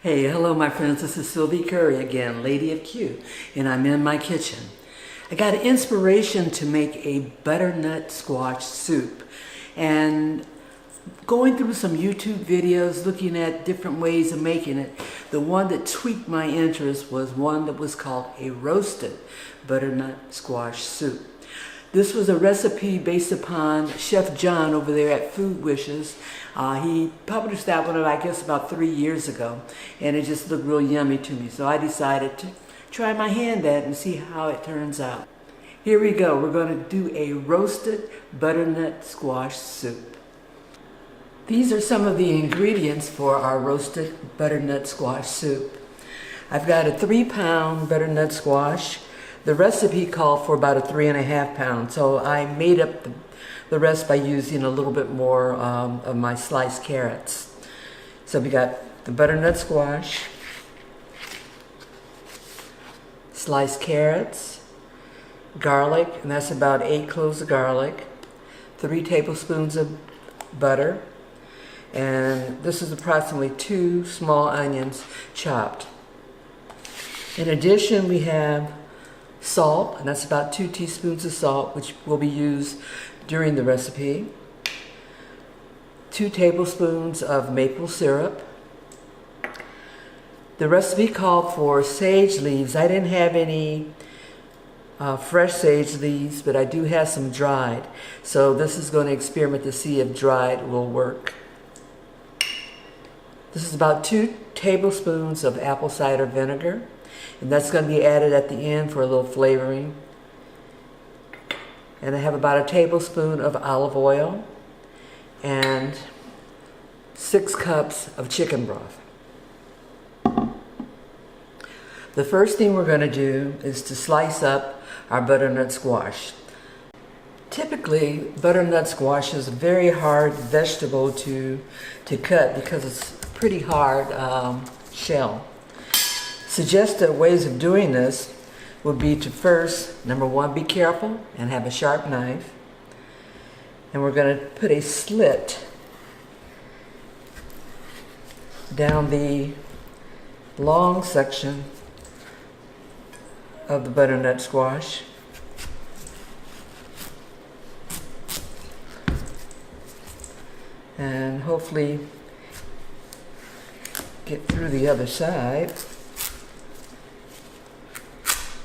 Hey, hello my friends, this is Sylvie Curry again, Lady of Q, and I'm in my kitchen. I got an inspiration to make a butternut squash soup, and going through some YouTube videos, looking at different ways of making it, the one that tweaked my interest was one that was called a roasted butternut squash soup. This was a recipe based upon Chef John over there at Food Wishes. He published that one, I guess, about 3 years ago, and it just looked real yummy to me. So I decided to try my hand at it and see how it turns out. Here we go. We're going to do a roasted butternut squash soup. These are some of the ingredients for our roasted butternut squash soup. I've got a 3-pound butternut squash. The recipe called for about a 3.5 pounds, so I made up the rest by using a little bit more of my sliced carrots. So we got the butternut squash, sliced carrots, garlic, and that's about 8 cloves of garlic, 3 tablespoons of butter, and this is approximately 2 small onions chopped. In addition, we have salt, and that's about 2 teaspoons of salt, which will be used during the recipe. 2 tablespoons of maple syrup. The recipe called for sage leaves. I didn't have any fresh sage leaves, but I do have some dried. So this is going to experiment to see if dried will work. This is about 2 tablespoons of apple cider vinegar. And that's going to be added at the end for a little flavoring. And I have about a tablespoon of olive oil and 6 cups of chicken broth. The first thing we're going to do is to slice up our butternut squash. Typically, butternut squash is a very hard vegetable to cut because it's a pretty hard shell. Suggested ways of doing this would be to first, number 1, be careful and have a sharp knife. And we're going to put a slit down the long section of the butternut squash. And hopefully get through the other side.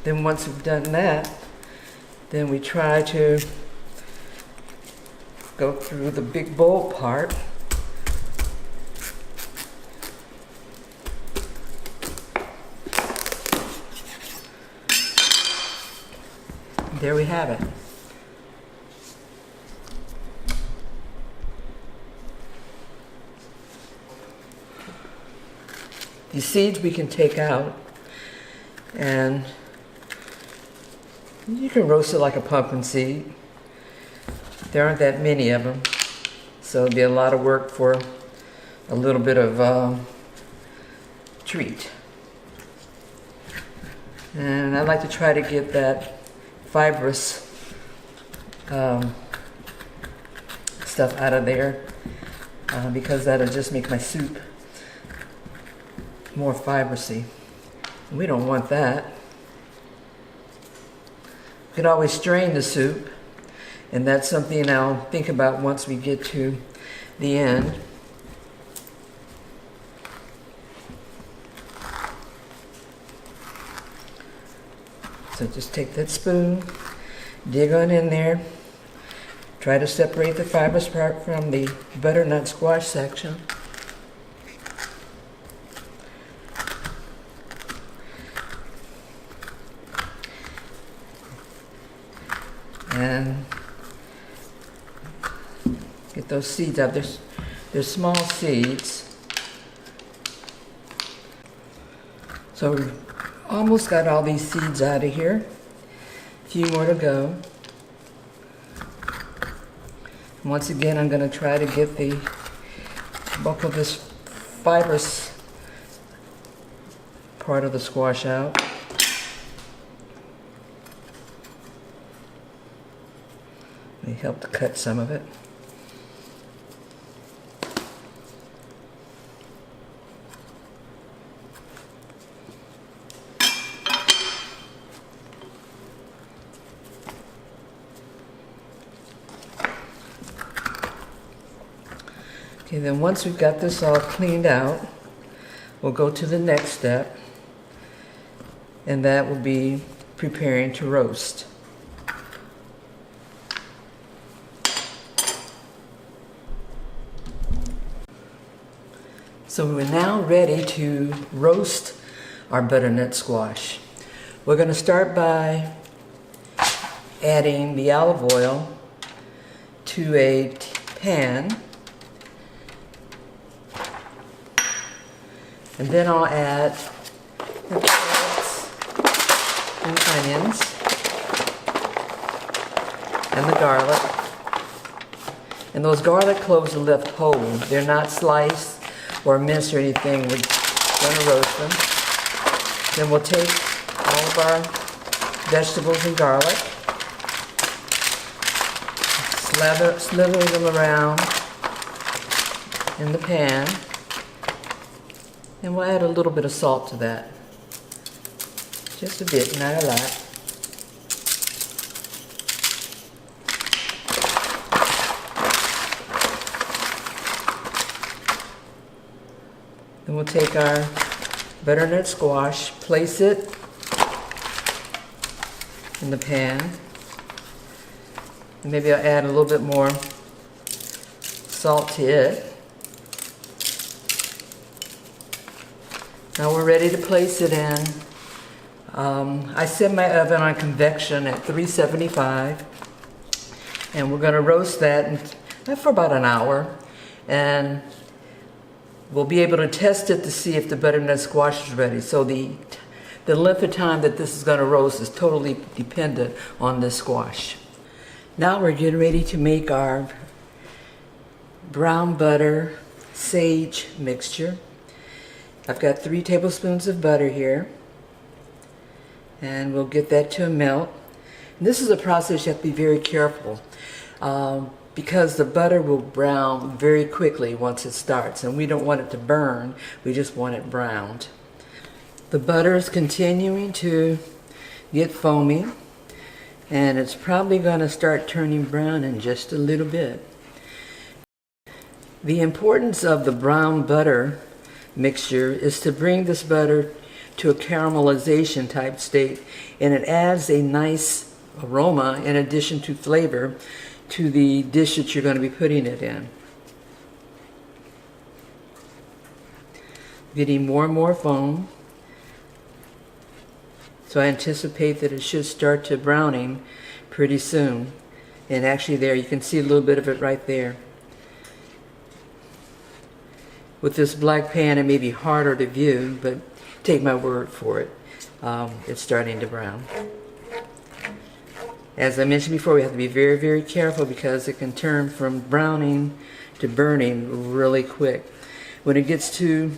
Then once we've done that, then we try to go through the big bowl part. There we have it. The seeds we can take out, and you can roast it like a pumpkin seed. There aren't that many of them, so it'll be a lot of work for a little bit of treat. And I like to try to get that fibrous stuff out of there because that'll just make my soup more fibrous-y. We don't want that. You can always strain the soup, and that's something I'll think about once we get to the end. So just take that spoon, dig on in there, try to separate the fibrous part from the butternut squash section. And get those seeds out. They're small seeds. So we've almost got all these seeds out of here. A few more to go. Once again, I'm going to try to get the bulk of this fibrous part of the squash out. They help to cut some of it. Okay, then once we've got this all cleaned out, we'll go to the next step, and that will be preparing to roast. So we're now ready to roast our butternut squash. We're going to start by adding the olive oil to a pan, and then I'll add the carrots and onions and the garlic. And those garlic cloves are left whole. They're not sliced or minced or anything. We're going to roast them. Then we'll take all of our vegetables and garlic, slither them around in the pan, and we'll add a little bit of salt to that. Just a bit, not a lot. Then we'll take our butternut squash, place it in the pan. And maybe I'll add a little bit more salt to it. Now we're ready to place it in. I set my oven on convection at 375, and we're going to roast that for about an hour, and we'll be able to test it to see if the butternut squash is ready. So the length of time that this is going to roast is totally dependent on this squash. Now we're getting ready to make our brown butter sage mixture. I've got 3 tablespoons of butter here, and we'll get that to a melt. And this is a process you have to be very careful because the butter will brown very quickly once it starts, and we don't want it to burn, we just want it browned. The butter is continuing to get foamy, and it's probably going to start turning brown in just a little bit. The importance of the brown butter mixture is to bring this butter to a caramelization type state, and it adds a nice aroma in addition to flavor to the dish that you're going to be putting it in. Getting more and more foam. So I anticipate that it should start to browning pretty soon. And actually there, you can see a little bit of it right there. With this black pan, it may be harder to view, but take my word for it. It's starting to brown. As I mentioned before, we have to be very, very careful because it can turn from browning to burning really quick. When it gets to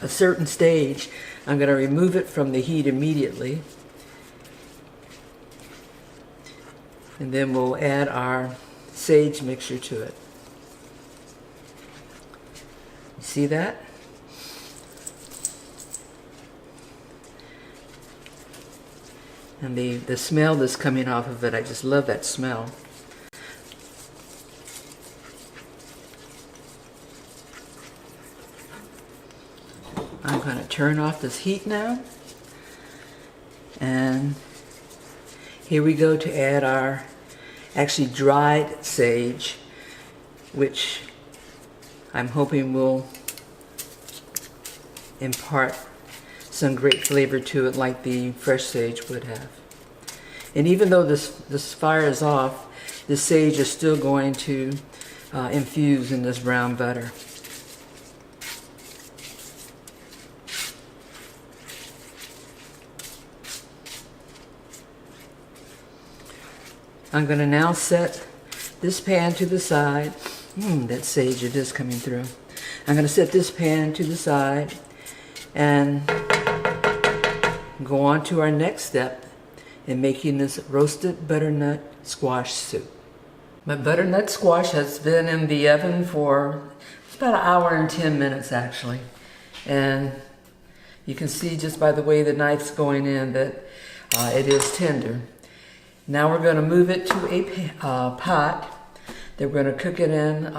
a certain stage, I'm going to remove it from the heat immediately. And then we'll add our sage mixture to it. You see that? And the smell that's coming off of it, I just love that smell. I'm going to turn off this heat now. And here we go to add our actually dried sage, which I'm hoping will impart some great flavor to it like the fresh sage would have. And even though this fire is off, the sage is still going to infuse in this brown butter. I'm going to now set this pan to the side. That sage, it is coming through. I'm going to set this pan to the side and go on to our next step in making this roasted butternut squash soup. My butternut squash has been in the oven for about 1 hour and 10 minutes actually. And you can see just by the way the knife's going in that it is tender. Now we're going to move it to a pot that we're going to cook it in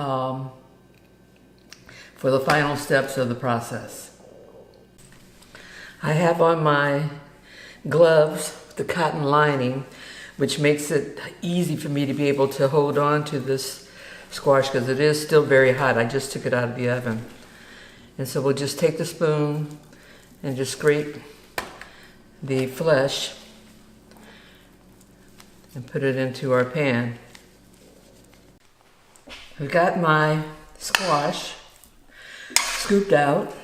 for the final steps of the process. I have on my gloves, the cotton lining, which makes it easy for me to be able to hold on to this squash because it is still very hot. I just took it out of the oven. And so we'll just take the spoon and just scrape the flesh and put it into our pan. I've got my squash scooped out,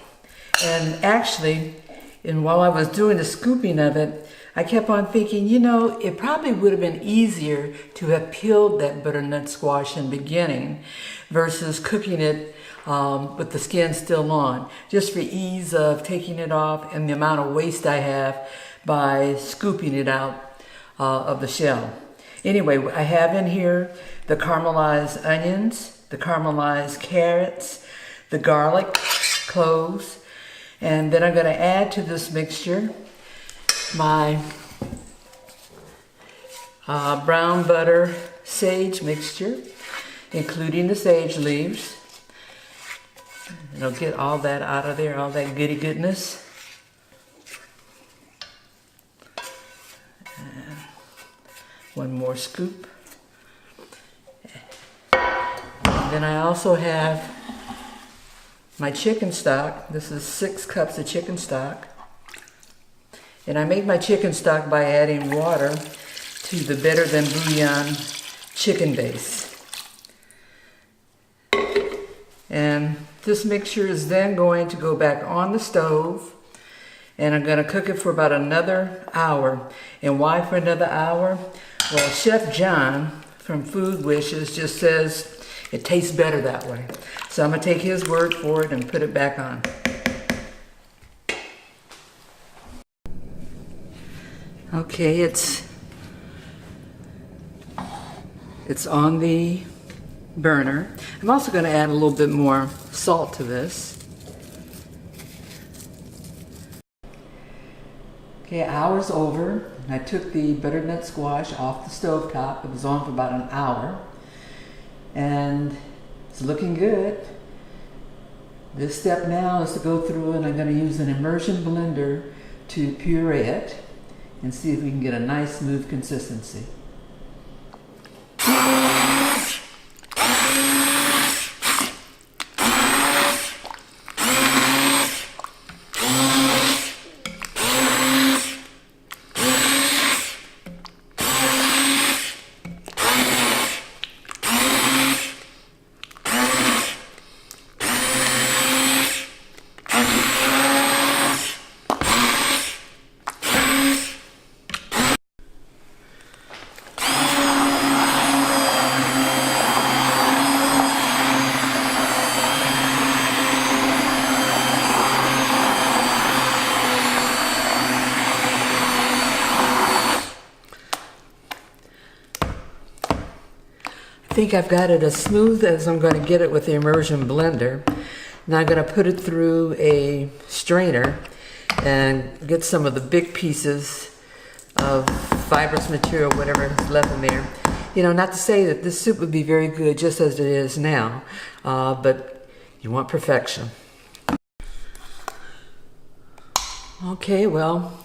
and actually, while I was doing the scooping of it, I kept on thinking, you know, it probably would have been easier to have peeled that butternut squash in the beginning versus cooking it with the skin still on, just for ease of taking it off and the amount of waste I have by scooping it out of the shell. Anyway, I have in here the caramelized onions, the caramelized carrots, the garlic, cloves, and then I'm going to add to this mixture my brown butter sage mixture, including the sage leaves. And I'll get all that out of there, all that goody goodness. And one more scoop. And then I also have my chicken stock. This is 6 cups of chicken stock. And I make my chicken stock by adding water to the Better Than Bouillon chicken base. And this mixture is then going to go back on the stove, and I'm going to cook it for about another hour. And why for another hour? Well, Chef John from Food Wishes just says it tastes better that way. So I'm going to take his word for it and put it back on. Okay, it's on the burner. I'm also going to add a little bit more salt to this. Okay, hour's over. I took the butternut squash off the stove top. It was on for about an hour. And it's looking good. This step now is to go through, and I'm going to use an immersion blender to puree it and see if we can get a nice smooth consistency. I think I've got it as smooth as I'm going to get it with the immersion blender. Now I'm going to put it through a strainer and get some of the big pieces of fibrous material, whatever is left in there. You know, not to say that this soup would be very good just as it is now, but you want perfection. Okay, well,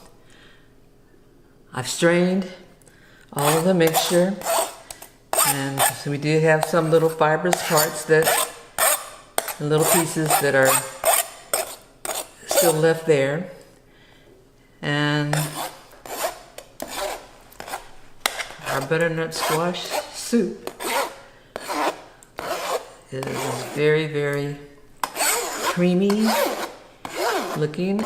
I've strained all of the mixture. And so we do have some little fibrous parts, little pieces that are still left there. And our butternut squash soup is very, very creamy looking.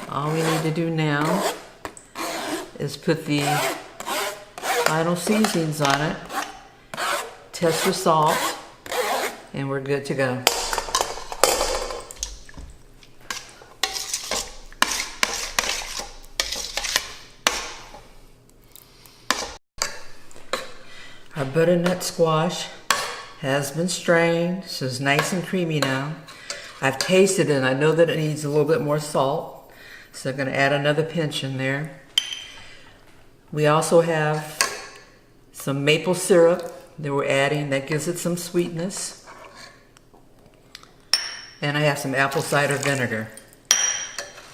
All we need to do now is put the final seasonings on it, test for salt, and we're good to go. Our butternut squash has been strained, so it's nice and creamy now. I've tasted it and I know that it needs a little bit more salt, so I'm going to add another pinch in there. We also have some maple syrup that we're adding that gives it some sweetness. And I have some apple cider vinegar.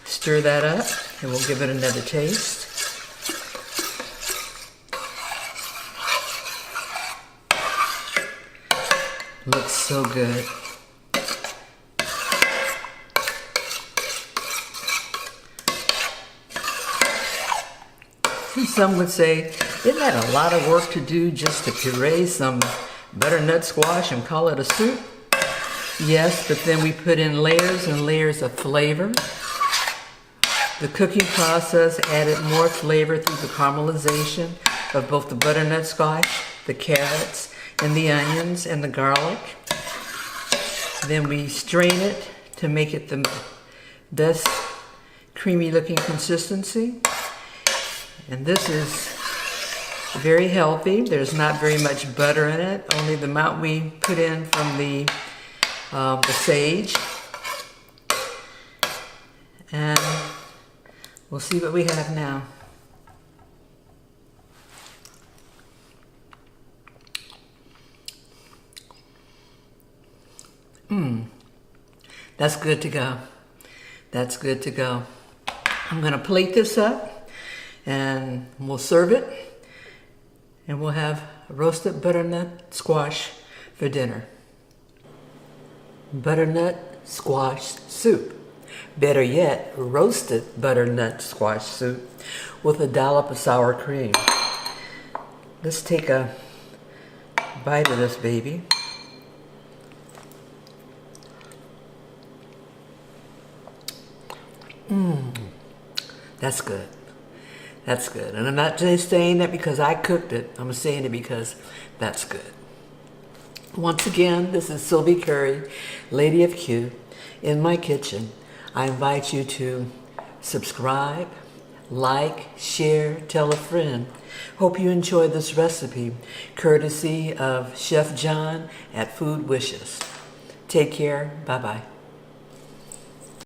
Stir that up and we'll give it another taste. Looks so good. Some would say, isn't that a lot of work to do just to puree some butternut squash and call it a soup? Yes, but then we put in layers and layers of flavor. The cooking process added more flavor through the caramelization of both the butternut squash, the carrots, and the onions and the garlic. Then we strain it to make it the best creamy looking consistency. And this is very healthy. There's not very much butter in it, only the amount we put in from the sage. And we'll see what we have now. That's good to go. That's good to go. I'm gonna plate this up and we'll serve it. And we'll have roasted butternut squash for dinner. Butternut squash soup. Better yet, roasted butternut squash soup with a dollop of sour cream. Let's take a bite of this baby. That's good. That's good. And I'm not just saying that because I cooked it. I'm saying it because that's good. Once again, this is Sylvie Curry, Lady of Q, in my kitchen. I invite you to subscribe, like, share, tell a friend. Hope you enjoy this recipe, courtesy of Chef John at Food Wishes. Take care. Bye-bye.